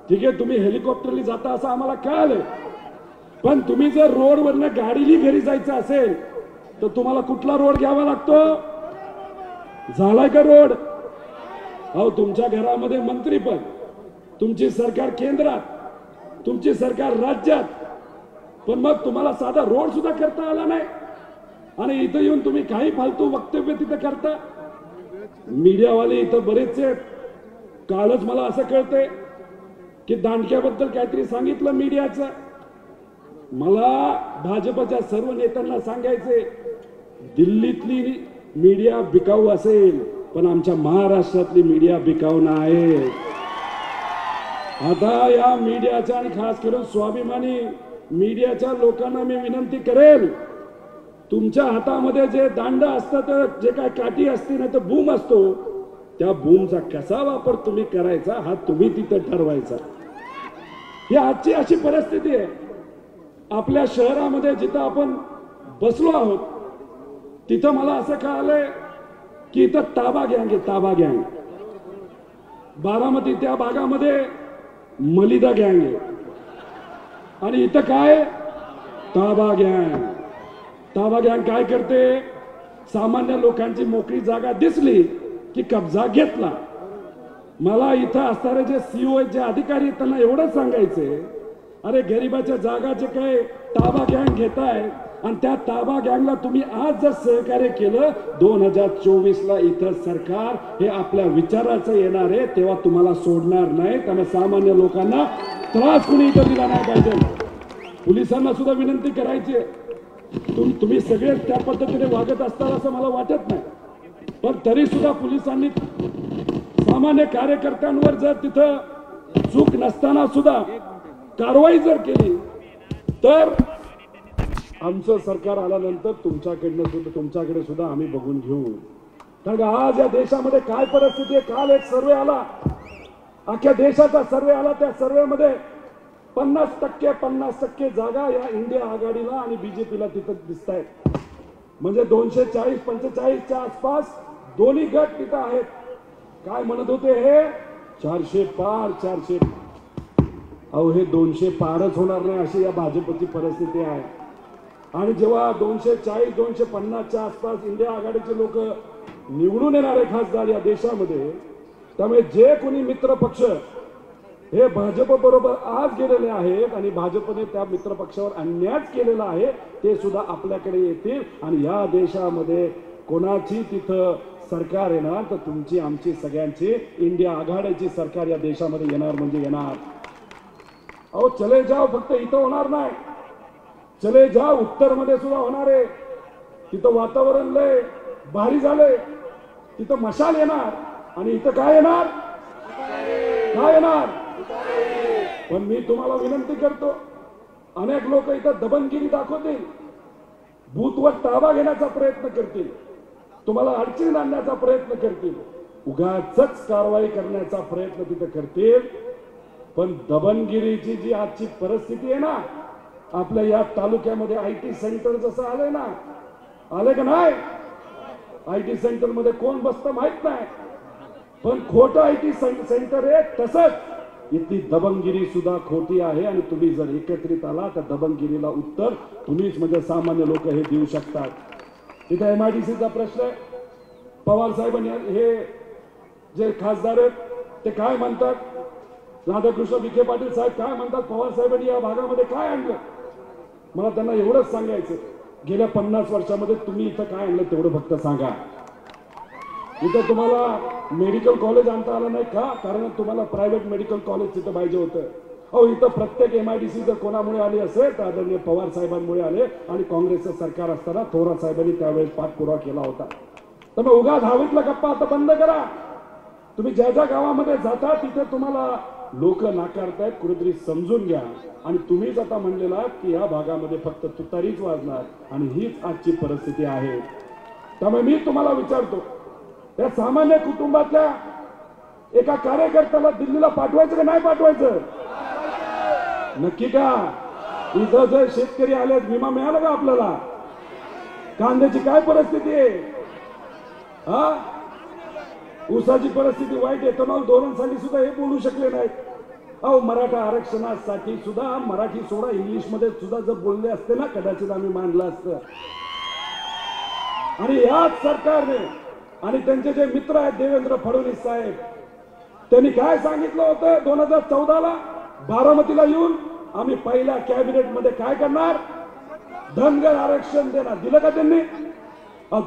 ठीक आहे, तुम्ही हेलिकॉप्टरनी जाता असं आम्हाला कळालं, पण तुम्ही जर रोडवरनं गाडीनी घरी जायचं असेल तर तुम्हाला कुठला रोड घ्यावा लागतो? झालाय का रोड? अहो, तुमच्या घरामध्ये मंत्री पण, तुमची सरकार केंद्रात, तुमची सरकार राज्यात, पण मग तुम्हाला साधा रोड सुद्धा करता आला नाही आणि इथं येऊन तुम्ही काही फालतू वक्तव्य तिथं करता. मीडियावाले इथं बरेच आहेत. कालच मला असं कळतंय की दांडक्याबद्दल काहीतरी सांगितलं मीडियाचं. मला भाजपच्या सर्व नेत्यांना सांगायचे, दिल्लीतली मीडिया बिकाऊ असेल पण आमच्या महाराष्ट्रातली मीडिया बिकाऊ नाही. आता या मीडियाच्या आणि खास करून स्वाभिमानी मीडियाच्या लोकांना मी विनंती करेल, तुमच्या हातामध्ये जे दांड असतं, जे काय काठी असते ना, तर बूम असतो, त्या बूमचा कसा वापर तुम्ही करायचा हा तुम्ही तिथं ठरवायचा. ही आजची अशी परिस्थिती आहे. आपल्या शहरामध्ये जिथं आपण बसलो आहोत तिथं मला असं कळालंय की इथं ताबा गँग आहे, ताबा गँग. बारामती त्या भागामध्ये मलिदा गँग आहे आणि इथं काय? ताबा गँग. ताबा गँग काय करते? सामान्य लोकांची मोकळी जागा दिसली की कब्जा घेतला. मला इथं असणारे जे सीओ जे अधिकारी त्यांना एवढं सांगायचे, अरे गरिबाच्या जागाचे काय ताबा गँग घेताय आणि त्या ताबा गँगला तुम्ही आज जर सहकार्य केलं, 2024ला इथं सरकार हे आपल्या विचाराचं येणार आहे, तेव्हा तुम्हाला सोडणार नाही. त्यामुळे सामान्य लोकांना त्रास कुणी इथं दिला नाही पाहिजे. पोलिसांना सुद्धा विनंती करायची, तुम्ही सगळेच त्या पद्धतीने वागत असताल असं मला वाटत नाही, पण तरी सुद्धा पोलिसांनी सामान्य कार्यकर्त्यांवर जर तिथं चूक नसताना सुद्धा कारवाई जर केली तर आमचं सरकार आल्यानंतर तुमच्याकडे सुद्धा आम्ही बघून घेऊ. कारण आज या देशामध्ये काय परिस्थिती आहे, काल एक सर्वे आला, अख्ख्या देशाचा सर्वे आला, त्या सर्वेमध्ये 50% जागा या इंडिया आघाडीला आणि बीजेपीला तिथं दिसत आहेत. म्हणजे 240-45च्या आसपास दोन्ही गट तिथं आहेत. काय म्हणत होते हे? 400 पार, 400. अहो, हे 200 पारच होणार नाही अशी या भाजपची परिस्थिती आहे. आणि जेव्हा 240-250च्या आसपास इंडिया आघाडीचे लोक निवडून येणारे खासदार या देशामध्ये, त्यामुळे जे कोणी मित्र पक्ष हे भाजप बरोबर आज गेलेले आहेत आणि भाजपने त्या मित्र पक्षावर अन्याय केलेला आहे, ते सुद्धा आपल्याकडे येतील आणि या देशामध्ये कोणाची तिथं सरकार येणार तर तुमची, आमची, सगळ्यांची इंडिया आघाडीची सरकार या देशामध्ये येणार म्हणजे येणार. अहो, चले जाव फक्त इथं होणार नाही, चले जाव उत्तर मध्ये सुद्धा होणार आहे. तिथं वातावरण लय भारी झालंय, तिथं मशाल येणार आणि इथं काय येणार? काय येणार? पण मी तुम्हाला विनंती करतो, अनेक लोक इथं दबंगगिरी दाखवतील, बूथवर ताबा घेण्याचा प्रयत्न करतील, तुम्हाला अडचणीत आणण्याचा प्रयत्न करतील, उगाचच कारवाई करण्याचा प्रयत्न तिथं करतील. पण दबंगगिरीची जी आजची परिस्थिती आहे ना, आपल्या या तालुक्यामध्ये आयटी सेंटर जसं आलंय ना, आले का नाही? आयटी सेंटर मध्ये कोण बसतं माहित नाही, पण खोटं आयटी सेंटर आहे. तसंच इथली दबंगगिरी सुद्धा खोटी आहे आणि तुम्ही जर एकत्रित आला तर दबंगगिरीला उत्तर तुम्हीच म्हणजे सामान्य लोक हे देऊ शकतात. तिथे MIDCचा प्रश्न आहे. पवार साहेबांनी हे जे खासदार आहेत ते काय म्हणतात, राधाकृष्ण विखे पाटील साहेब काय म्हणतात, पवार साहेबांनी या भागामध्ये काय आणलं? मला त्यांना एवढंच सांगायचं, गेल्या 50 वर्षामध्ये तुम्ही इथं काय आणलं तेवढं फक्त सांगा. इथं तुम्हाला मेडिकल कॉलेज आणता आलं नाही का? कारण तुम्हाला प्रायव्हेट मेडिकल कॉलेज तिथं पाहिजे होतं. अहो, इथं प्रत्येक MIDC जर कोणामुळे आली असेल तर आदरणीय पवार साहेबांमुळे आले आणि काँग्रेसचं सरकार असताना थोरात साहेबांनी त्यावेळेस पाठपुरावा केला होता. तर मग उगाच हवेतला गप्पा आता बंद करा. तुम्ही ज्या ज्या गावामध्ये जाता तिथे तुम्हाला लोक नाकारतायत, कुठेतरी समजून घ्या. आणि तुम्हीच आता म्हणलेला की या भागामध्ये फक्त तुतारीच वाजणार आणि हीच आजची परिस्थिती आहे. त्यामुळे मी तुम्हाला विचारतो, त्या सामान्य कुटुंबातल्या एका कार्यकर्त्याला दिल्लीला पाठवायचं का नाही पाठवायचं? नक्की का? इथं जर शेतकरी आले, विमा मिळाला का आपल्याला? कांद्याची काय परिस्थिती आहे? ऊसाची परिस्थिती वाईट आहे. एथेनॉल धोरणासाठी सुद्धा हे बोलू शकले नाहीत. अहो मराठा आरक्षणासाठी सुद्धा मराठी सोडा इंग्लिश मध्ये सुद्धा जर बोलले असते ना कदाचित आम्ही मांडलं असतं. आणि याच सरकारने आणि त्यांचे जे मित्र आहेत देवेंद्र फडणवीस साहेब त्यांनी काय सांगितलं होतं 2014ला बारामतीला येऊन आम्ही पहिल्या कॅबिनेट मध्ये काय करणार धनगर आरक्षण देणार. दिलं का त्यांनी?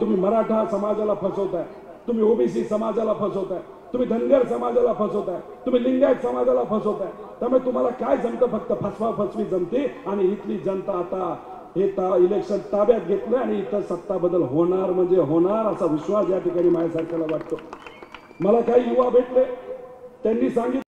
तुम्ही मराठा समाजाला फसवताय, तुम्ही ओबीसी समाजाला फसवताय, तुम्ही धनगर समाजाला फसवताय, तुम्ही लिंगायत समाजाला फसवताय. त्यामुळे तुम्हाला काय जमतं? फक्त फसवा फसवी जमते. आणि इथली जनता आता हे इलेक्शन ताब्यात घेतलं आणि इथं सत्ता बदल होणार म्हणजे होणार असा विश्वास या ठिकाणी माझ्यासारख्याला वाटतो. मला काही युवा भेटले, त्यांनी सांगितलं